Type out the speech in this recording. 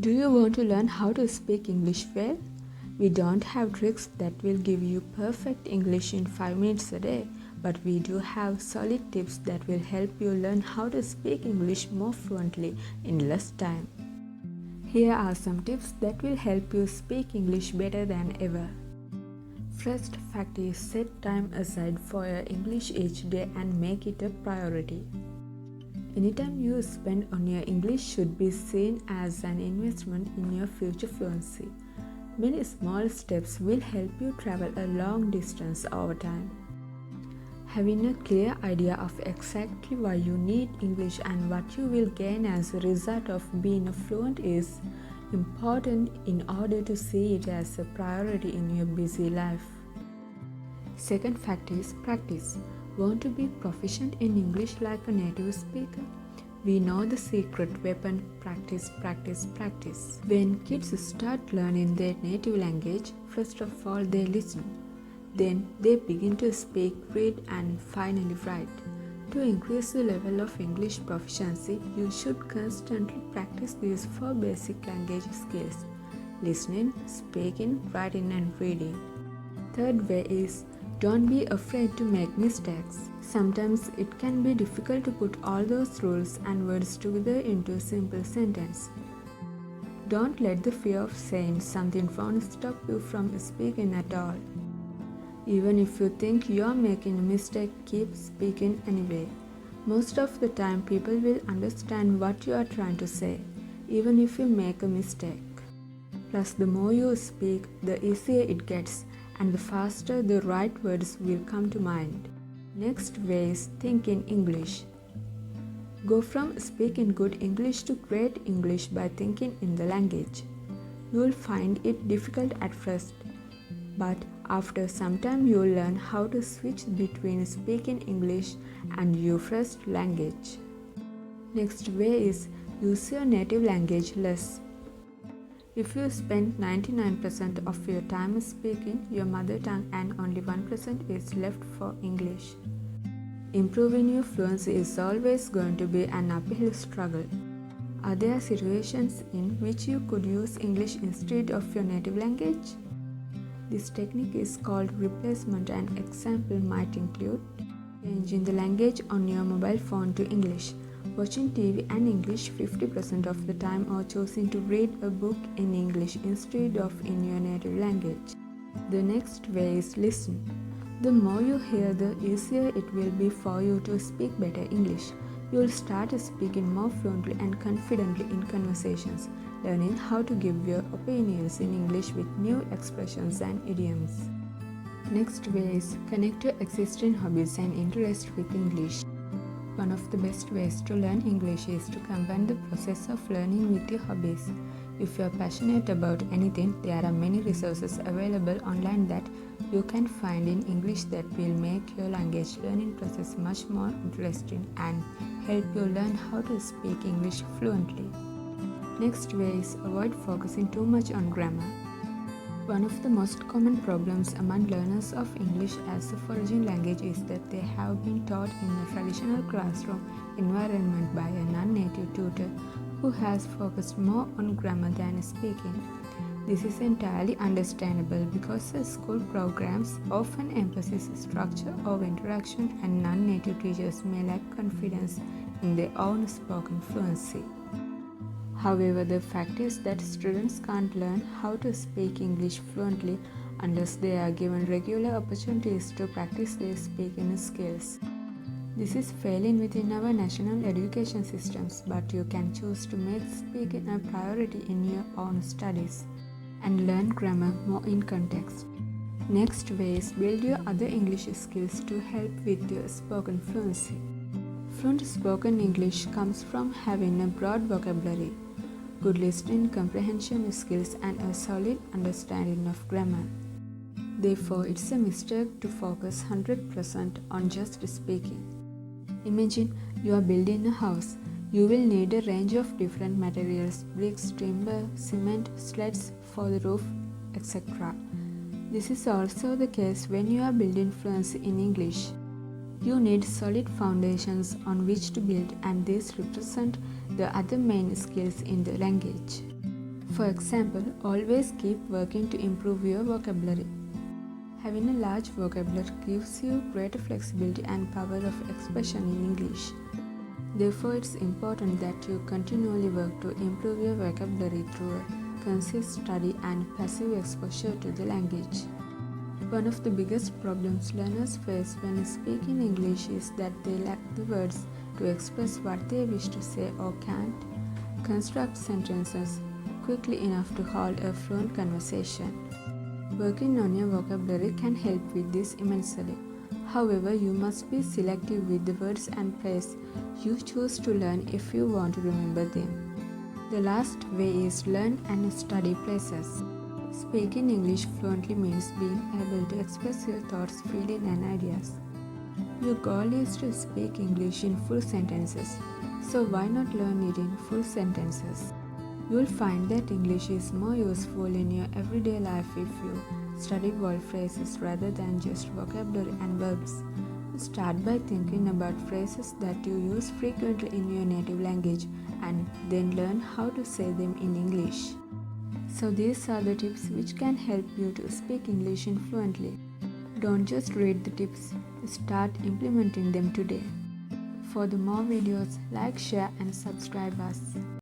Do you want to learn how to speak English well? We don't have tricks that will give you perfect English in 5 minutes a day, but we do have solid tips that will help you learn how to speak English more fluently in less time. Here are some tips that will help you speak English better than ever. First fact is set time aside for your English each day and make it a priority. Any time you spend on your English should be seen as an investment in your future fluency. Many small steps will help you travel a long distance over time. Having a clear idea of exactly why you need English and what you will gain as a result of being fluent is important in order to see it as a priority in your busy life. Second fact is practice. Want to be proficient in English like a native speaker? We know the secret weapon: practice, practice, practice. When kids start learning their native language, first of all they listen. Then they begin to speak, read, and finally write. To increase the level of English proficiency, you should constantly practice these 4 basic language skills: listening, speaking, writing, and reading. Third way is don't be afraid to make mistakes. Sometimes it can be difficult to put all those rules and words together into a simple sentence. Don't let the fear of saying something wrong stop you from speaking at all. Even if you think you are making a mistake, keep speaking anyway. Most of the time people will understand what you are trying to say, even if you make a mistake. Plus, the more you speak, the easier it gets, and the faster the right words will come to mind. Next way is think in English. Go from speaking good English to great English by thinking in the language. You will find it difficult at first, but after some time you will learn how to switch between speaking English and your first language. Next way is use your native language less. If you spend 99% of your time speaking your mother tongue and only 1% is left for English, improving your fluency is always going to be an uphill struggle. Are there situations in which you could use English instead of your native language? This technique is called replacement. An example might include changing the language on your mobile phone to English, watching TV in English 50% of the time, or choosing to read a book in English instead of in your native language. The next way is listen. The more you hear, the easier it will be for you to speak better English. You will start speaking more fluently and confidently in conversations, learning how to give your opinions in English with new expressions and idioms. Next way is connect your existing hobbies and interests with English. One of the best ways to learn English is to combine the process of learning with your hobbies. If you are passionate about anything, there are many resources available online that you can find in English that will make your language learning process much more interesting and help you learn how to speak English fluently. Next way is avoid focusing too much on grammar. One of the most common problems among learners of English as a foreign language is that they have been taught in a traditional classroom environment by a non-native tutor who has focused more on grammar than speaking. This is entirely understandable because the school programs often emphasize structure over interaction, and non-native teachers may lack confidence in their own spoken fluency. However, the fact is that students can't learn how to speak English fluently unless they are given regular opportunities to practice their speaking skills. This is failing within our national education systems, but you can choose to make speaking a priority in your own studies and learn grammar more in context. Next way is build your other English skills to help with your spoken fluency. Fluent spoken English comes from having a broad vocabulary, good listening comprehension skills, and a solid understanding of grammar. Therefore, it's a mistake to focus 100% on just speaking. Imagine you are building a house. You will need a range of different materials: bricks, timber, cement, slats for the roof, etc. This is also the case when you are building fluency in English. You need solid foundations on which to build, and these represent the other main skills in the language. For example, always keep working to improve your vocabulary. Having a large vocabulary gives you greater flexibility and power of expression in English. Therefore, it's important that you continually work to improve your vocabulary through a consistent study and passive exposure to the language. One of the biggest problems learners face when speaking English is that they lack the words to express what they wish to say or can't construct sentences quickly enough to hold a fluent conversation. Working on your vocabulary can help with this immensely. However, you must be selective with the words and phrases you choose to learn if you want to remember them. The last way is learn and study phrases. Speaking English fluently means being able to express your thoughts, feelings, and ideas. Your goal is to speak English in full sentences, so why not learn it in full sentences? You'll find that English is more useful in your everyday life if you study word phrases rather than just vocabulary and verbs. Start by thinking about phrases that you use frequently in your native language and then learn how to say them in English. So these are the tips which can help you to speak English fluently. Don't just read the tips, start implementing them today. For the more videos, like, share and subscribe us.